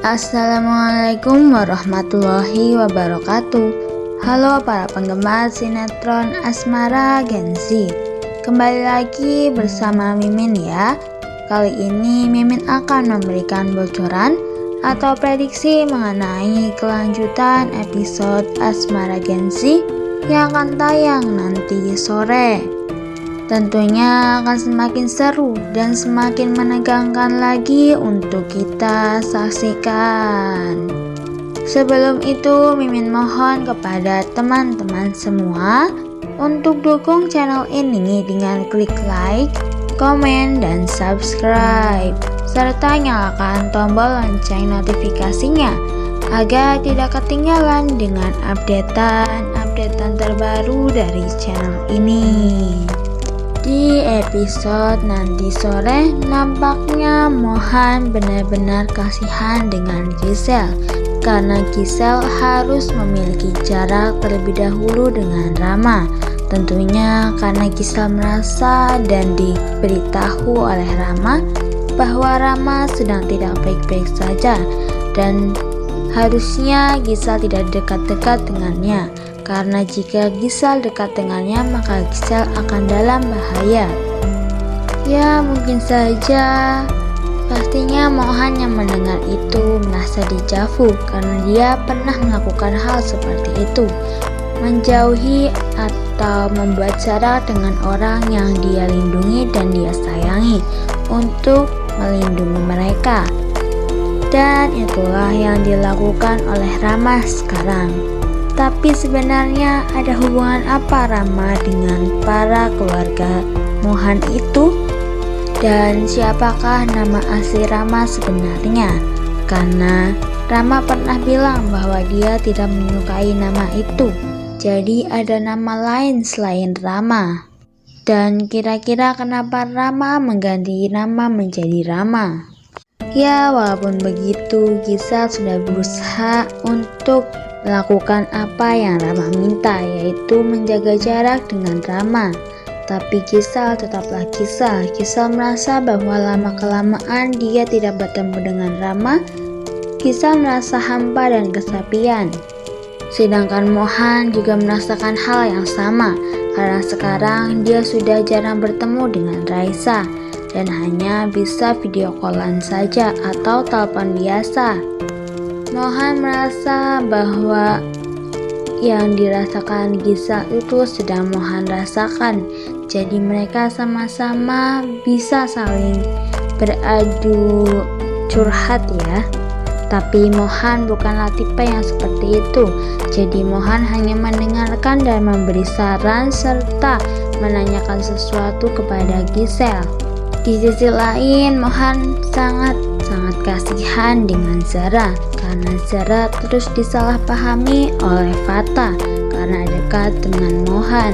Assalamualaikum warahmatullahi wabarakatuh. Halo para penggemar sinetron Asmara Gen Z. Kembali lagi bersama Mimin ya. Kali ini Mimin akan memberikan bocoran atau prediksi mengenai kelanjutan episode Asmara Gen Z yang akan tayang nanti sore. Tentunya akan semakin seru dan semakin menegangkan lagi untuk kita saksikan. Sebelum itu, Mimin mohon kepada teman-teman semua untuk dukung channel ini dengan klik like, komen, dan subscribe, serta nyalakan tombol lonceng notifikasinya agar tidak ketinggalan dengan updatean terbaru dari channel ini. Di episode nanti sore, nampaknya Mohan benar-benar kasihan dengan Gisel karena Gisel harus memiliki jarak terlebih dahulu dengan Rama. Tentunya karena Gisel merasa dan diberitahu oleh Rama bahwa Rama sedang tidak baik-baik saja dan harusnya Gisel tidak dekat-dekat dengannya. Karena jika Gisel dekat dengannya, maka Gisel akan dalam bahaya. Ya, mungkin saja. Pastinya Mohan yang mendengar itu merasa dejavu karena dia pernah melakukan hal seperti itu. Menjauhi atau membuat jarak dengan orang yang dia lindungi dan dia sayangi untuk melindungi mereka. Dan itulah yang dilakukan oleh Rama sekarang. Tapi sebenarnya ada hubungan apa Rama dengan para keluarga Mohan itu? Dan siapakah nama asli Rama sebenarnya? Karena Rama pernah bilang bahwa dia tidak menyukai nama itu. Jadi ada nama lain selain Rama. Dan kira-kira kenapa Rama mengganti nama menjadi Rama? Ya, walaupun begitu, Gisel sudah berusaha untuk melakukan apa yang Rama minta, yaitu menjaga jarak dengan Rama. Tapi Gisel tetaplah Gisel. Gisel merasa bahwa lama-kelamaan dia tidak bertemu dengan Rama. Gisel merasa hampa dan kesepian. Sedangkan Mohan juga merasakan hal yang sama, karena sekarang dia sudah jarang bertemu dengan Raisa dan hanya bisa video callan saja atau telepon biasa. Mohan merasa bahwa yang dirasakan Gisel itu sedang Mohan rasakan. Jadi mereka sama-sama bisa saling beradu curhat ya. Tapi Mohan bukanlah tipe yang seperti itu. Jadi Mohan hanya mendengarkan dan memberi saran serta menanyakan sesuatu kepada Gisel. Di sisi lain, Mohan sangat kasihan dengan Zara karena Zara terus disalahpahami oleh Fata karena dekat dengan Mohan.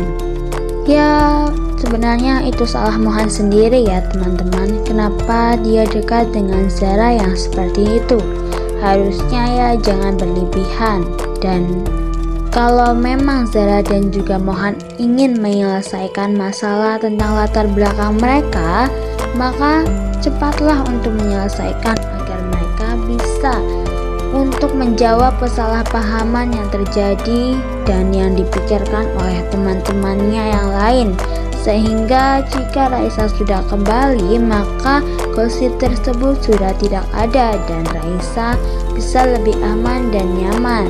Ya, sebenarnya itu salah Mohan sendiri ya teman-teman. Kenapa dia dekat dengan Zara yang seperti itu? Harusnya ya jangan berlebihan. Dan kalau memang Zara dan juga Mohan ingin menyelesaikan masalah tentang latar belakang mereka, maka cepatlah untuk menyelesaikan agar mereka bisa untuk menjawab kesalahpahaman yang terjadi dan yang dipikirkan oleh teman-temannya yang lain. Sehingga jika Raisa sudah kembali, maka gosip tersebut sudah tidak ada dan Raisa bisa lebih aman dan nyaman.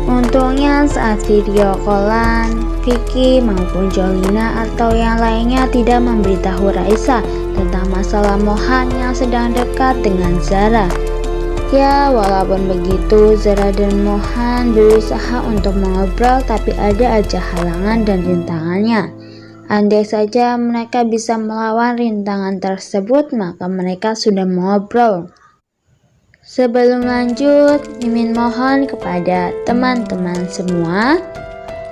Untungnya saat video callan, Vicky maupun Jolina atau yang lainnya tidak memberitahu Raisa tentang masalah Mohan yang sedang dekat dengan Zara. Ya, walaupun begitu, Zara dan Mohan berusaha untuk mengobrol, tapi ada aja halangan dan rintangannya. Andai saja mereka bisa melawan rintangan tersebut, maka mereka sudah mengobrol. Sebelum lanjut, Mimin mohon kepada teman-teman semua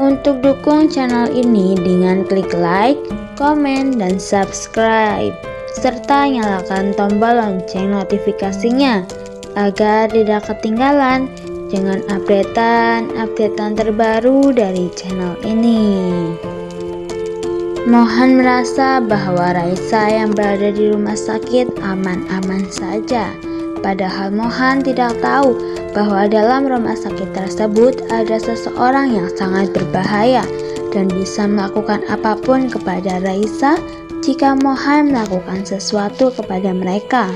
untuk dukung channel ini dengan klik like, komen, dan subscribe, serta nyalakan tombol lonceng notifikasinya agar tidak ketinggalan dengan updatean terbaru dari channel ini. Mohan merasa bahwa Raisa yang berada di rumah sakit aman-aman saja Padahal Mohan tidak tahu bahwa dalam rumah sakit tersebut ada seseorang yang sangat berbahaya dan bisa melakukan apapun kepada Raisa jika Mohan melakukan sesuatu kepada mereka.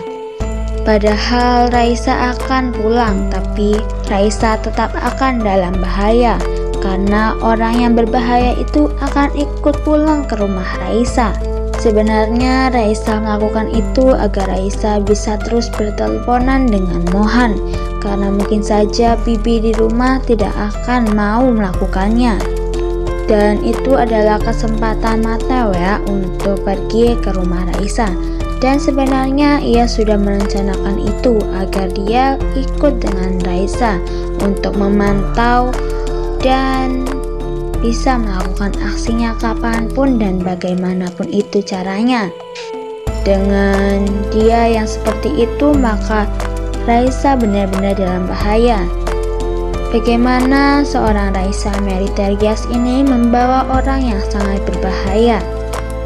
Padahal Raisa akan pulang, tapi Raisa tetap akan dalam bahaya karena orang yang berbahaya itu akan ikut pulang ke rumah Raisa. Sebenarnya Raisa melakukan itu agar Raisa bisa terus berteleponan dengan Mohan, karena mungkin saja Bibi di rumah tidak akan mau melakukannya. Dan itu adalah kesempatan Mateo ya untuk pergi ke rumah Raisa. Dan sebenarnya ia sudah merencanakan itu agar dia ikut dengan Raisa untuk memantau dan bisa melakukan aksinya kapanpun dan bagaimanapun itu caranya. Dengan dia yang seperti itu, maka Raisa benar-benar dalam bahaya. Bagaimana seorang Raisa Meriterias ini membawa orang yang sangat berbahaya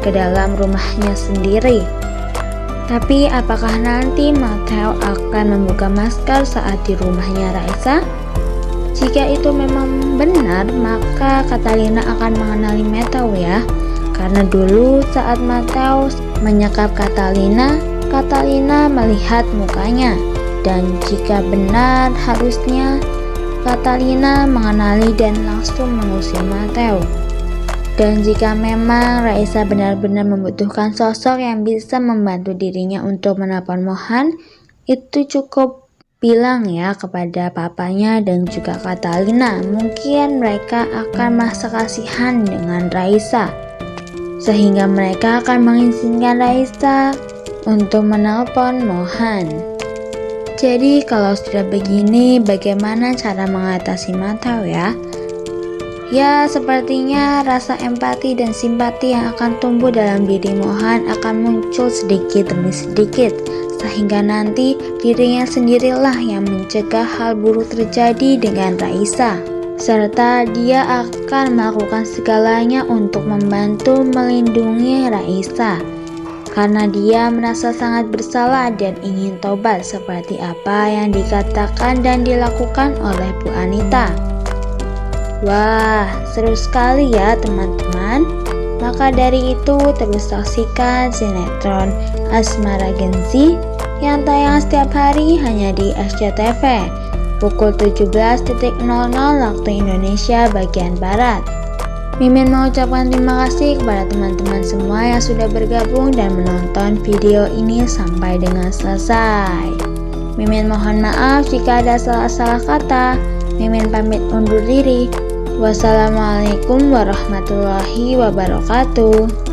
ke dalam rumahnya sendiri? Tapi apakah nanti Mateo akan membuka masker saat di rumahnya Raisa? Jika itu memang benar, maka Catalina akan mengenali Mateo ya. Karena dulu saat Mateo menyekap Catalina melihat mukanya. Dan jika benar, harusnya Catalina mengenali dan langsung mengusir Mateo. Dan jika memang Raisa benar-benar membutuhkan sosok yang bisa membantu dirinya untuk menelpon Mohan, itu cukup bilang ya kepada papanya dan juga Catalina. Mungkin mereka akan merasa kasihan dengan Raisa, sehingga mereka akan mengizinkan Raisa untuk menelpon Mohan. Jadi kalau sudah begini, bagaimana cara mengatasi Mateo ya? Ya, sepertinya rasa empati dan simpati yang akan tumbuh dalam diri Mohan akan muncul sedikit demi sedikit, sehingga nanti dirinya sendirilah yang mencegah hal buruk terjadi dengan Raisa, serta dia akan melakukan segalanya untuk membantu melindungi Raisa, karena dia merasa sangat bersalah dan ingin tobat seperti apa yang dikatakan dan dilakukan oleh Bu Anita. Wah, seru sekali ya teman-teman. Maka dari itu terus saksikan sinetron Asmara Genzi yang tayang setiap hari hanya di SCTV pukul 17.00 waktu Indonesia bagian Barat. Mimin mengucapkan terima kasih kepada teman-teman semua yang sudah bergabung dan menonton video ini sampai dengan selesai. Mimin mohon maaf jika ada salah-salah kata. Mimin pamit undur diri. Wassalamualaikum warahmatullahi wabarakatuh.